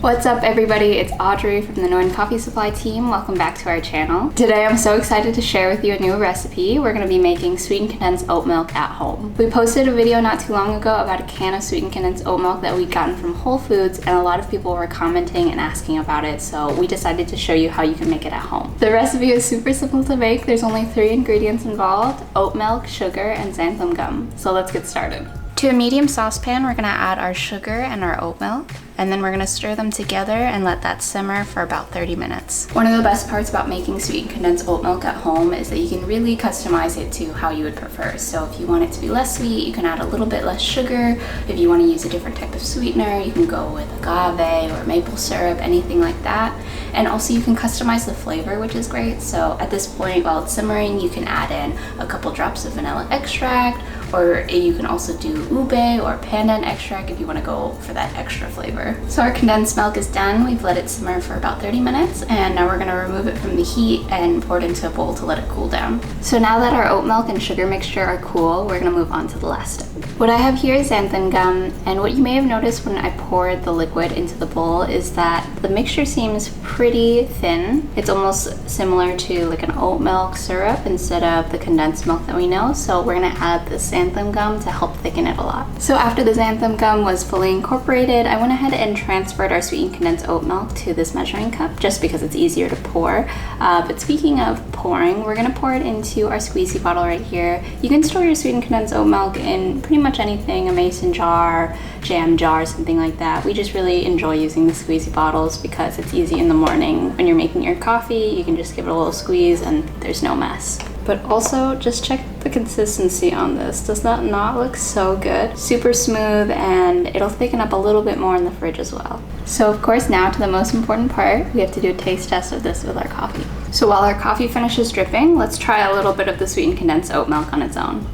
What's up everybody, it's Audrey from the Northern Coffee Supply team. Welcome back to our channel. Today I'm so excited to share with you a new recipe. We're going to be making sweetened condensed oat milk at home. We posted a video not too long ago about a can of sweetened condensed oat milk that we'd gotten from Whole Foods, and a lot of people were commenting and asking about it, so we decided to show you how you can make it at home. The recipe is super simple to make. There's only 3 ingredients involved: oat milk, sugar, and xanthan gum. So let's get started. To a medium saucepan, we're gonna add our sugar and our oat milk, and then we're gonna stir them together and let that simmer for about 30 minutes. One of the best parts about making sweetened condensed oat milk at home is that you can really customize it to how you would prefer. So if you want it to be less sweet, you can add a little bit less sugar. If you want to use a different type of sweetener, you can go with agave or maple syrup, anything like that. And also you can customize the flavor, which is great. So at this point, while it's simmering, you can add in a couple drops of vanilla extract, or you can also do ube or pandan extract if you want to go for that extra flavor. So our condensed milk is done. We've let it simmer for about 30 minutes, and now we're going to remove it from the heat and pour it into a bowl to let it cool down. So now that our oat milk and sugar mixture are cool, we're going to move on to the last step. What I have here is xanthan gum, and what you may have noticed when I poured the liquid into the bowl is that the mixture seems pretty thin. It's almost similar to like an oat milk syrup instead of the condensed milk that we know. So we're going to add this xanthan gum to help thicken it a lot. So after the xanthan gum was fully incorporated, I went ahead and transferred our sweetened condensed oat milk to this measuring cup just because it's easier to pour. But speaking of pouring, we're gonna pour it into our squeezy bottle right here. You can store your sweetened condensed oat milk in pretty much anything, a mason jar, jam jar, something like that. We just really enjoy using the squeezy bottles because it's easy in the morning. When you're making your coffee, you can just give it a little squeeze and there's no mess. But also just check the consistency on this. Does that not look so good? Super smooth, and it'll thicken up a little bit more in the fridge as well. So of course, now to the most important part, we have to do a taste test of this with our coffee. So while our coffee finishes dripping, let's try a little bit of the sweetened condensed oat milk on its own.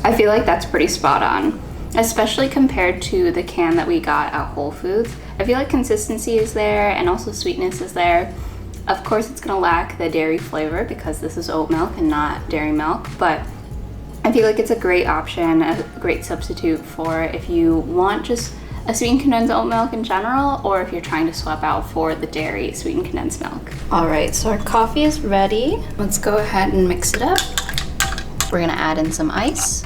I feel like that's pretty spot on, especially compared to the can that we got at Whole Foods. I feel like consistency is there and also sweetness is there. Of course, it's gonna lack the dairy flavor because this is oat milk and not dairy milk, but I feel like it's a great option, a great substitute for if you want just a sweetened condensed oat milk in general, or if you're trying to swap out for the dairy sweetened condensed milk. All right, so our coffee is ready. Let's go ahead and mix it up. We're gonna add in some ice.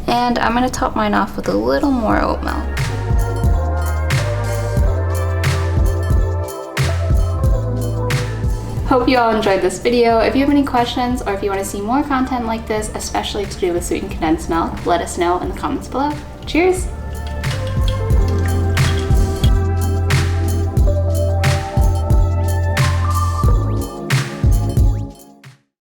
And I'm gonna top mine off with a little more oat milk. Hope you all enjoyed this video. If you have any questions or if you want to see more content like this, especially to do with sweetened condensed milk, let us know in the comments below. Cheers!